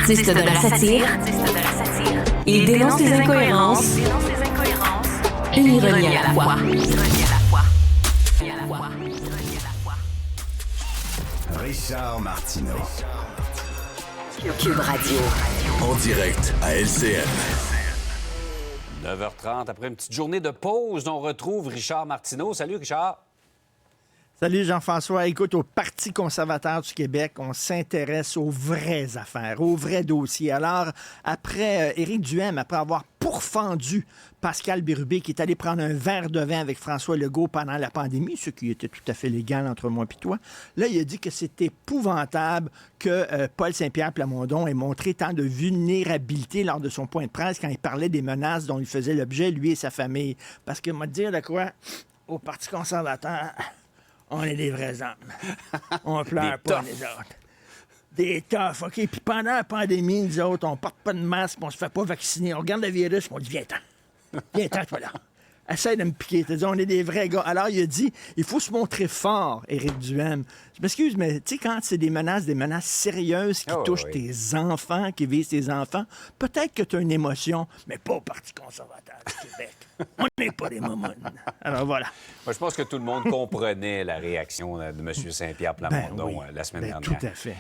artiste de la satire. Il dénonce les incohérences. Une ironie à la fois. Richard Martineau. Cube Radio. En direct à LCN. 9h30, après une petite journée de pause, on retrouve Richard Martineau. Salut, Richard. Salut Jean-François. Écoute, au Parti conservateur du Québec, on s'intéresse aux vraies affaires, aux vrais dossiers. Alors, après Éric Duhaime, après avoir pourfendu Pascal Bérubé, qui est allé prendre un verre de vin avec François Legault pendant la pandémie, ce qui était tout à fait légal entre moi et toi, là, il a dit que c'est épouvantable que Paul Saint-Pierre Plamondon ait montré tant de vulnérabilité lors de son point de presse quand il parlait des menaces dont il faisait l'objet, lui et sa famille. Parce que, moi, te dire de quoi, au Parti conservateur... On est des vrais hommes. On pleure pas les autres. Des toughs, OK? Puis pendant la pandémie, nous autres, on porte pas de masque, on se fait pas vacciner. On regarde le virus, on dit, viens-t'en. Viens-t'en, toi là. Essaye de me piquer. On est des vrais gars. Alors, il a dit, il faut se montrer fort, Éric Duhaime. Je m'excuse, mais tu sais, quand c'est des menaces sérieuses qui touchent tes enfants, qui visent tes enfants, peut-être que tu as une émotion, mais pas au Parti conservateur du Québec. On n'est pas des momounes. Alors, voilà. Moi, je pense que tout le monde comprenait la réaction de M. Saint-Pierre Plamondon la semaine dernière. Tout à fait.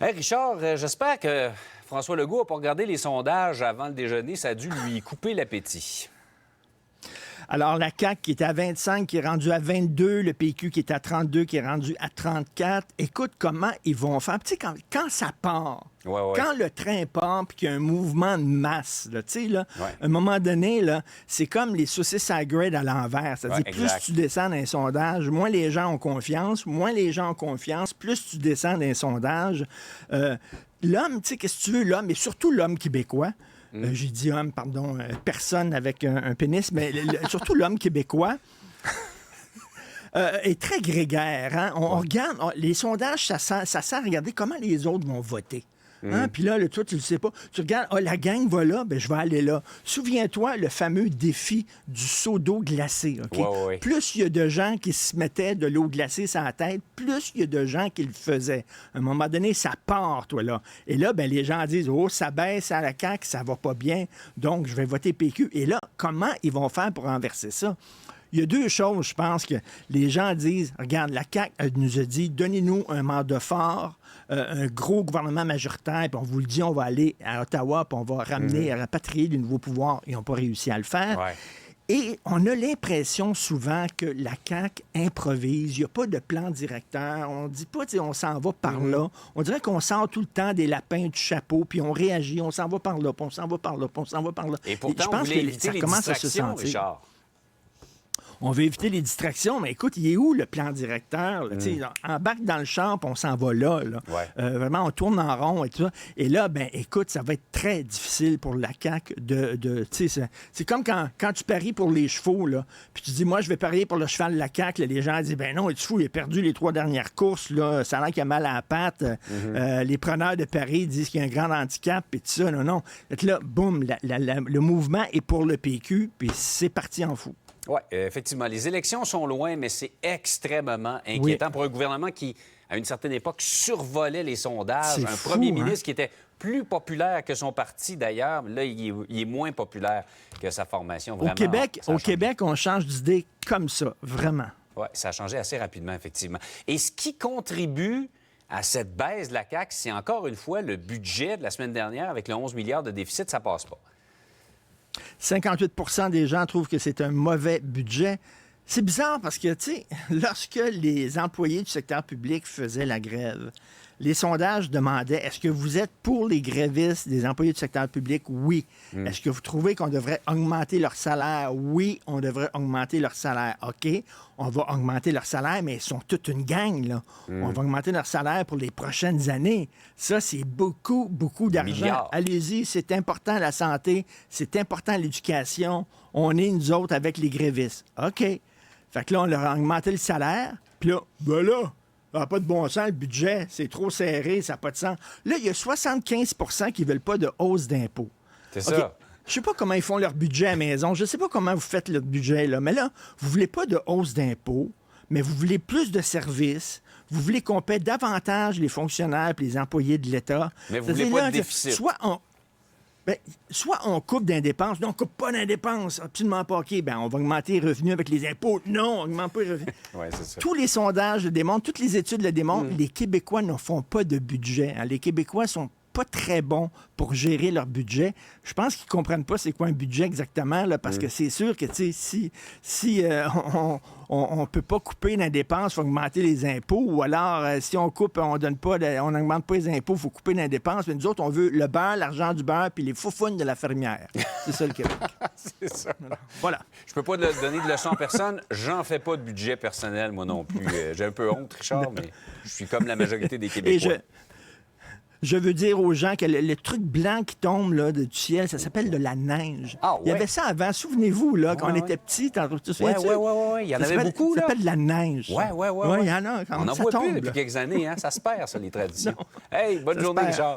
Hey, Richard, j'espère que François Legault n'a pas regardé les sondages avant le déjeuner. Ça a dû lui couper l'appétit. Alors, la CAQ qui était à 25, qui est rendue à 22, le PQ qui est à 32, qui est rendu à 34. Écoute comment ils vont faire. Tu sais, quand ça part, quand le train part puis qu'il y a un mouvement de masse, là, tu sais, là, à un moment donné, là, c'est comme les saucisses à grade à l'envers. C'est-à-dire, plus tu descends dans un sondage, moins les gens ont confiance. Moins les gens ont confiance, plus tu descends dans un sondage. L'homme, tu sais, qu'est-ce que tu veux, l'homme, et surtout l'homme québécois, j'ai dit homme, pardon, personne avec un pénis, mais surtout l'homme québécois est très grégaire. Hein? On regarde, les sondages, ça sert à regarder comment les autres vont voter. Hein? Puis là, toi, tu le sais pas. Tu regardes, la gang va là, ben, je vais aller là. Souviens-toi, le fameux défi du seau d'eau glacée. Okay? Plus il y a de gens qui se mettaient de l'eau glacée sur la tête, plus il y a de gens qui le faisaient. À un moment donné, ça part, toi, là. Et là, ben, les gens disent, oh, ça baisse à la CAQ, ça va pas bien, donc je vais voter PQ. Et là, comment ils vont faire pour renverser ça? Il y a deux choses, je pense, que les gens disent, regarde, la CAQ nous a dit, donnez-nous un mandat fort, un gros gouvernement majoritaire, puis on vous le dit, on va aller à Ottawa, puis on va ramener, à rapatrier du nouveau pouvoir. Ils n'ont pas réussi à le faire. Et on a l'impression souvent que la CAQ improvise. Il n'y a pas de plan directeur. On ne dit pas, on s'en va par là. On dirait qu'on sort tout le temps des lapins du chapeau, puis on réagit, on s'en va par là, puis on s'en va par là, puis on s'en va par là. Et pourtant, je pense que ça commence à se sentir. Richard. On veut éviter les distractions, mais écoute, il est où le plan directeur? Embarque dans le champ, puis on s'en va là. Vraiment, on tourne en rond et tout ça. Et là, ben écoute, ça va être très difficile pour la CAQ c'est comme quand tu paries pour les chevaux, là, puis tu dis, moi, je vais parier pour le cheval de la CAQ. Là, les gens disent, ben non, es-tu fou, il a perdu les 3 dernières courses, là, ça a l'air qu'il a mal à la patte. Les preneurs de paris disent qu'il y a un grand handicap, et tout ça. Non. Et là, boum, le mouvement est pour le PQ, puis c'est parti en fou. Oui, effectivement. Les élections sont loin, mais c'est extrêmement inquiétant pour un gouvernement qui, à une certaine époque, survolait les sondages. C'est un fou, premier ministre qui était plus populaire que son parti, d'ailleurs. Là, il est moins populaire que sa formation. Vraiment, au Québec, on change d'idée comme ça, vraiment. Oui, ça a changé assez rapidement, effectivement. Et ce qui contribue à cette baisse de la CAQ, c'est encore une fois le budget de la semaine dernière avec le 11 milliards de déficit, ça passe pas. 58 des gens trouvent que c'est un mauvais budget. C'est bizarre parce que, tu sais, lorsque les employés du secteur public faisaient la grève, les sondages demandaient, est-ce que vous êtes pour les grévistes des employés du secteur public? Oui. Est-ce que vous trouvez qu'on devrait augmenter leur salaire? Oui, on devrait augmenter leur salaire. OK, on va augmenter leur salaire, mais ils sont toute une gang, là. On va augmenter leur salaire pour les prochaines années. Ça, c'est beaucoup, beaucoup d'argent. Milliards. Allez-y, c'est important la santé, c'est important l'éducation. On est, nous autres, avec les grévistes. OK. Fait que là, on leur a augmenté le salaire, puis là, ben là, ça n'a pas de bon sens, le budget, c'est trop serré, ça n'a pas de sens. Là, il y a 75 qui ne veulent pas de hausse d'impôts. C'est ça. Je ne sais pas comment ils font leur budget à la maison, je ne sais pas comment vous faites leur budget, là, mais là, vous ne voulez pas de hausse d'impôts, mais vous voulez plus de services, vous voulez qu'on paie davantage les fonctionnaires et les employés de l'État. Mais vous C'est-à-dire, voulez pas là, de déficit. Soit on coupe dans les dépenses. Non, on coupe pas dans les dépenses. Absolument pas. OK, on va augmenter les revenus avec les impôts. Non, on n'augmente pas les revenus. Ouais, c'est ça. Tous les sondages le démontrent, toutes les études le démontrent. Les Québécois ne font pas de budget. Hein. Les Québécois sont pas très bons pour gérer leur budget. Je pense qu'ils comprennent pas c'est quoi un budget exactement, là, parce que c'est sûr que si on peut pas couper dans les dépenses, il faut augmenter les impôts, ou alors si on coupe, on n'augmente pas les impôts, il faut couper dans les dépenses. Mais nous autres, on veut le beurre, l'argent du beurre, puis les foufounes de la fermière. C'est ça le Québec. C'est ça. Voilà. Je peux pas donner de leçons à personne. J'en fais pas de budget personnel, moi non plus. J'ai un peu honte, Richard, mais je suis comme la majorité des Québécois. Je veux dire aux gens que le truc blanc qui tombe là, du ciel, ça s'appelle de la neige. Ah, ouais. Il y avait ça avant, souvenez-vous, là, quand on était petits. Tu te souviens-tu? Oui. Il y en avait beaucoup, ça là. s'appelle de la neige. Oui. Il y en a quand On n'en ça voit tombe. plus depuis là. quelques années, hein? Ça se perd, ça, les traditions. Hey, bonne journée, se perd. Richard.